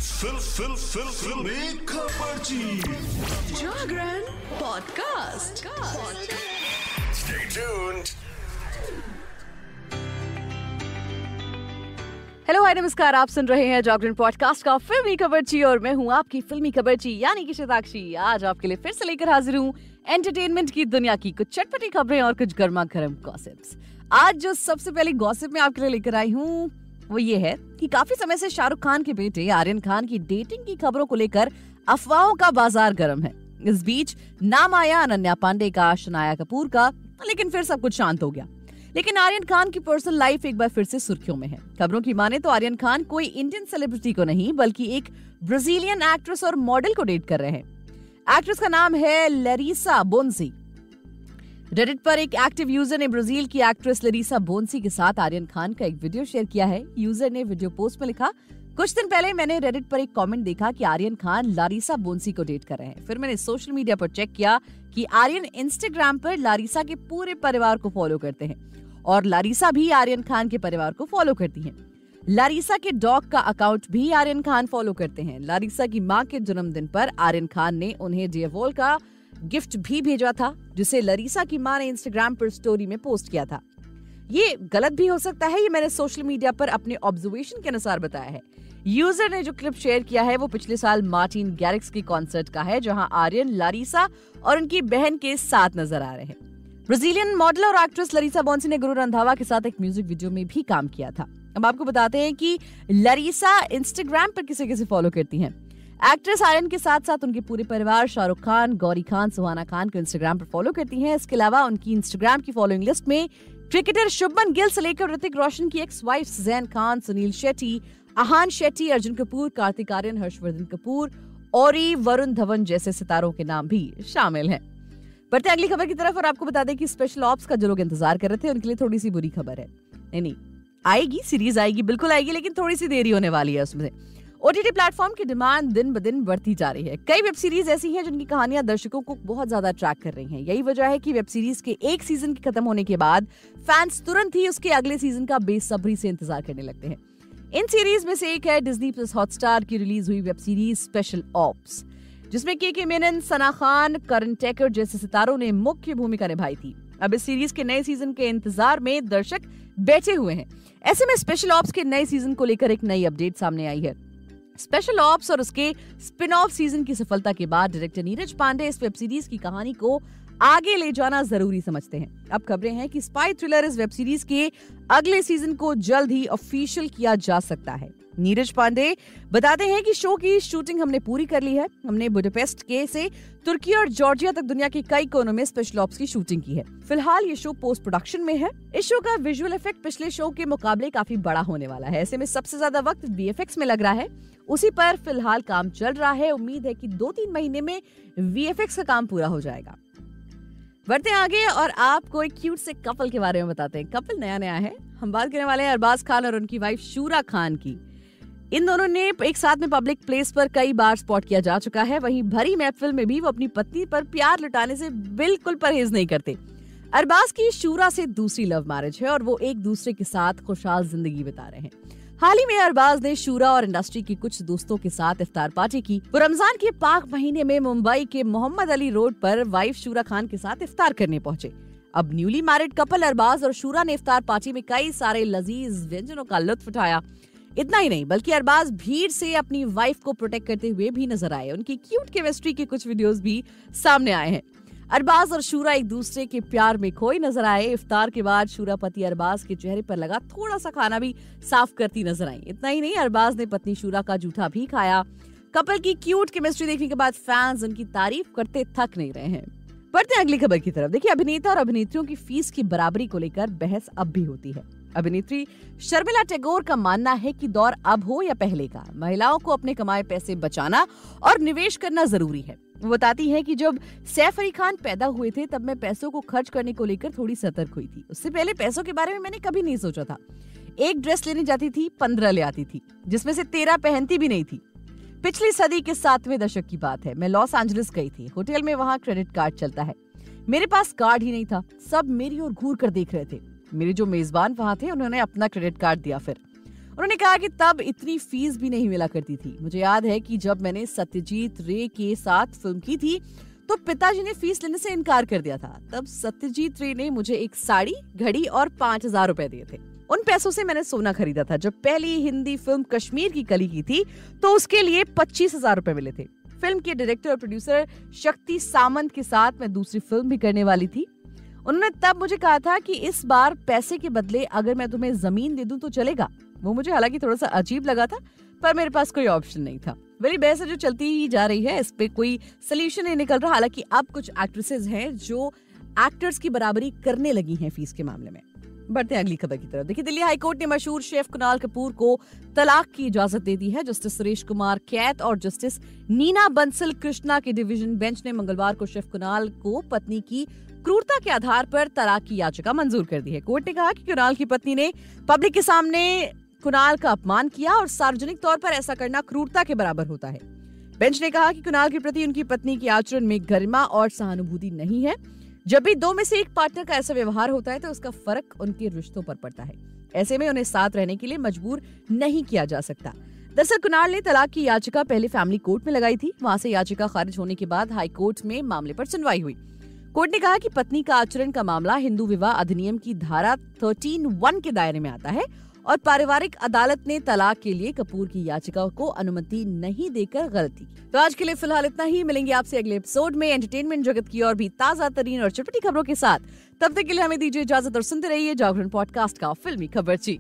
फिल्मी खबरची Jagran podcast. Stay tuned. Hello hi नमस्कार, आप सुन रहे हैं जागरण पॉडकास्ट का फिल्मी खबरची और मैं हूँ आपकी फिल्मी खबरची यानी कि शताक्षी। आज आपके लिए फिर से लेकर हाजिर हूँ एंटरटेनमेंट की दुनिया की कुछ चटपटी खबरें और कुछ गर्मा गर्म गॉसिप्स। आज जो सबसे पहली गॉसिप मैं आपके लिए लेकर आई हूँ वो ये है कि काफी समय से शाहरुख खान के बेटे आर्यन खान की डेटिंग की खबरों को लेकर अफवाहों का बाजार गर्म है। इस बीच नाम आया अनन्या पांडे का, शनाया कपूर का, लेकिन फिर सब कुछ शांत हो गया। लेकिन आर्यन खान की पर्सनल लाइफ एक बार फिर से सुर्खियों में है। खबरों की माने तो आर्यन खान कोई इंडियन सेलिब्रिटी को नहीं बल्कि एक ब्राजीलियन एक्ट्रेस और मॉडल को डेट कर रहे हैं। एक्ट्रेस का नाम है लैरिसा बोन्सी। रेडिट पर एक एक्टिव यूजर ने ब्राजील की एक्ट्रेस लैरिसा बोन्सी के साथ आर्यन खान का एक वीडियो शेयर किया है। यूजर ने वीडियो पोस्ट में लिखा, कुछ दिन पहले मैंने रेडिट पर एक कमेंट देखा कि आर्यन खान लारिसा बोन्सी को डेट कर रहे हैं। फिर मैंने सोशल मीडिया पर चेक किया कि आर्यन इंस्टाग्राम पर लारिसा के पूरे परिवार को फॉलो करते हैं और लारिसा भी आर्यन खान के परिवार को फॉलो करती हैं। लारिसा के डॉग का अकाउंट भी आर्यन खान फॉलो करते हैं। लारिसा की मां के जन्मदिन पर आर्यन खान ने उन्हें डियर का गिफ्ट भी भेजा था, जिसे लारिसा की मां ने इंस्टाग्राम पर स्टोरी में पोस्ट किया था। ये गलत भी हो सकता है, ये मैंने सोशल मीडिया पर अपने ऑब्जर्वेशन के अनुसार बताया है। यूजर ने जो क्लिप शेयर किया है वो पिछले साल मार्टिन गैरिक्स के कॉन्सर्ट का है, जहां आर्यन, लारिसा और उनकी बहन के साथ नजर आ रहे हैं। ब्राजीलियन मॉडल और एक्ट्रेस लारिसा बोन्सी ने गुरु रंधावा के साथ एक म्यूजिक वीडियो में भी काम किया था। अब आपको बताते हैं कि लारिसा इंस्टाग्राम पर किसे किसे फॉलो करती हैं। एक्ट्रेस आर्यन के साथ साथ उनके पूरे परिवार शाहरुख खान, गौरी खान, सुहाना खान को इंस्टाग्राम पर फॉलो करती हैं। इसके अलावा उनकी इंस्टाग्राम की फॉलोइंग लिस्ट में क्रिकेटर शुभमन गिल से लेकर ऋतिक रोशन की एक्स वाइफ जैन खान, सुनील शेट्टी, आहान शेट्टी, अर्जुन कपूर, कार्तिक आर्यन, हर्षवर्धन कपूर, औरी, वरुण धवन जैसे सितारों के नाम भी शामिल हैं। बढ़ते अगली खबर की तरफ और आपको बता दें कि स्पेशल ऑप्स का जो लोग इंतजार कर रहे थे उनके लिए थोड़ी सी बुरी खबर है। नहीं आएगी, सीरीज आएगी, बिल्कुल आएगी, लेकिन थोड़ी सी देरी होने वाली है उसमें। ओटीटी प्लेटफॉर्म की डिमांड दिन ब दिन बढ़ती जा रही है। कई वेब सीरीज ऐसी हैं जिनकी कहानियां दर्शकों को बहुत ज्यादा अट्रैक्ट कर रही हैं। यही वजह है कि वेब सीरीज के एक सीजन के खत्म होने के बाद फैंस तुरंत ही उसके अगले सीजन का बेसब्री से इंतजार करने लगते हैं। इन सीरीज में से एक है डिज्नी प्लस हॉटस्टार की रिलीज हुई वेब सीरीज स्पेशल ऑप्स, जिसमें के मेनन, सना खान, करण टेकर जैसे सितारों ने मुख्य भूमिका निभाई थी। अब इस सीरीज के नए सीजन के इंतजार में दर्शक बैठे हुए हैं। ऐसे में स्पेशल ऑप्स के नए सीजन को लेकर एक नई अपडेट सामने आई है। स्पेशल ऑप्स और उसके स्पिन ऑफ सीजन की सफलता के बाद डायरेक्टर नीरज पांडे इस वेब सीरीज की कहानी को आगे ले जाना जरूरी समझते हैं। अब खबरें हैं कि स्पाई थ्रिलर इस वेब सीरीज के अगले सीजन को जल्द ही ऑफिशियल किया जा सकता है। नीरज पांडे बताते हैं कि शो की शूटिंग हमने पूरी कर ली है। हमने बुडापेस्ट के से तुर्की और जॉर्जिया तक दुनिया के कई कोनों में स्पेशल ऑप्स की शूटिंग की है। फिलहाल ये शो पोस्ट प्रोडक्शन में है। इस शो का विजुअल इफेक्ट पिछले शो के मुकाबले काफी बड़ा होने वाला है। ऐसे में सबसे ज्यादा वक्त वीएफएक्स में लग रहा है, उसी पर फिलहाल काम चल रहा है। उम्मीद है कि 2-3 महीने में वीएफएक्स का काम पूरा हो जाएगा। बढ़ते आगे और आपको एक क्यूट से कपल के बारे में बताते हैं। कपल नया है। हम बात करने वाले हैं अरबाज खान और उनकी वाइफ शूरा खान की। इन दोनों ने एक साथ में पब्लिक प्लेस पर कई बार स्पॉट किया जा चुका है। वहीं भरी महफिल में भी वो अपनी पत्नी पर प्यार लुटाने से बिल्कुल परहेज नहीं करते। अरबाज की शूरा से दूसरी लव मैरिज है और वो एक दूसरे के साथ खुशहाल जिंदगी बिता रहे हैं। हाल ही में अरबाज ने शूरा और इंडस्ट्री के कुछ दोस्तों के साथ इफ्तार पार्टी की। वो रमजान के पाक महीने में मुंबई के मोहम्मद अली रोड पर वाइफ शूरा खान के साथ इफ्तार करने पहुंचे। अब न्यूली मैरिड कपल अरबाज और शूरा ने इफ्तार पार्टी में कई सारे लजीज व्यंजनों का लुत्फ उठाया। इतना ही नहीं बल्कि अरबाज भीड़ से अपनी वाइफ को प्रोटेक्ट करते हुए भी नजर आए। उनकी क्यूट केमिस्ट्री के कुछ वीडियोस भी सामने आए हैं। अरबाज और शूरा एक दूसरे के प्यार में खोए नजर आए। इफ्तार के बाद शूरा पति अरबाज के चेहरे पर लगा थोड़ा सा खाना भी साफ करती नजर आई। इतना ही नहीं, अरबाज ने पत्नी शूरा का जूठा भी खाया। कपल की क्यूट केमिस्ट्री देखने के बाद फैंस उनकी तारीफ करते थक नहीं रहे हैं। बढ़ते हैं अगली खबर की तरफ। देखिए, अभिनेता और अभिनेत्रियों की फीस की बराबरी को लेकर बहस अब भी होती है। अभिनेत्री शर्मिला टैगोर का मानना है कि दौर अब हो या पहले का, महिलाओं को अपने कमाए पैसे बचाना और निवेश करना जरूरी है। वो बताती है कि जब सैफ अली खान पैदा हुए थे तब मैं पैसों को खर्च करने को लेकर थोड़ी सतर्क हुई थी। उससे पहले पैसों के बारे में मैंने कभी नहीं सोचा था। एक ड्रेस लेने जाती थी, 15 ले आती थी, जिसमें से 13 पहनती भी नहीं थी। पिछली सदी के 7वें दशक की बात है। मैं लॉस एंजलिस गई थी। होटल में वहाँ क्रेडिट कार्ड चलता है। मेरे पास कार्ड ही नहीं था। सब मेरी ओर घूर कर देख रहे थे। मेरे जो मेजबान वहाँ थे उन्होंने अपना क्रेडिट कार्ड दिया। फिर उन्होंने कहा कि तब इतनी फीस भी नहीं मिला करती थी। मुझे याद है कि जब मैंने सत्यजीत रे के साथ फिल्म की थी तो पिताजी ने फीस लेने से इनकार कर दिया था। तब सत्यजीत रे ने मुझे एक साड़ी, घड़ी और 5,000 रुपए दिए थे। उन पैसों से मैंने सोना खरीदा था। जब पहली हिंदी फिल्म कश्मीर की कली की थी तो उसके लिए 25,000 रुपए मिले थे। फिल्म के डायरेक्टर और प्रोड्यूसर शक्ति सामंत के साथ मैं दूसरी फिल्म भी करने वाली थी। उन्होंने तब मुझे कहा था कि इस बार पैसे के बदले अगर मैं तुम्हें जमीन दे दूं तो चलेगा। वो मुझे हालांकि थोड़ा सा अजीब लगा था, पर मेरे पास कोई ऑप्शन नहीं था। मेरी बहस जो चलती ही जा रही है, इस पे कोई सोल्यूशन नहीं निकल रहा। हालांकि अब कुछ एक्ट्रेसेस हैं जो एक्टर्स की बराबरी करने लगी हैं फीस के मामले में। बढ़ते हैं अगली खबर की तरफ। देखिए, दिल्ली हाईकोर्ट ने मशहूर शेफ कुणाल कपूर को तलाक की इजाजत दे दी है। जस्टिस सुरेश कुमार कैत और जस्टिस नीना बंसल कृष्णा के डिवीजन बेंच ने मंगलवार को शेफ कुणाल को पत्नी की क्रूरता के आधार पर तलाक की याचिका मंजूर कर दी है। कोर्ट ने कहा कि कुणाल की पत्नी ने पब्लिक के सामने कुणाल का अपमान किया और सार्वजनिक तौर पर ऐसा करना क्रूरता के बराबर होता है। बेंच ने कहा कि कुणाल के प्रति उनकी पत्नी के आचरण में गरिमा और सहानुभूति नहीं है। जब भी दो में से एक पार्टनर का ऐसा व्यवहार होता है तो उसका फर्क उनके रिश्तों पर पड़ता है। ऐसे में उन्हें साथ रहने के लिए मजबूर नहीं किया जा सकता। दरअसल कुणाल ने तलाक की याचिका पहले फैमिली कोर्ट में लगाई थी। वहां से याचिका खारिज होने के बाद हाई कोर्ट में मामले पर सुनवाई हुई। कोर्ट ने कहा कि पत्नी का आचरण का मामला हिंदू विवाह अधिनियम की धारा 13(1) के दायरे में आता है और पारिवारिक अदालत ने तलाक के लिए कपूर की याचिका को अनुमति नहीं देकर गलत की। तो आज के लिए फिलहाल इतना ही। मिलेंगे आपसे अगले एपिसोड में एंटरटेनमेंट जगत की और भी ताजा तरीन और चटपटी खबरों के साथ। तब तक के लिए हमें दीजिए इजाजत और सुनते रहिए जागरण पॉडकास्ट का फिल्मी खबरची।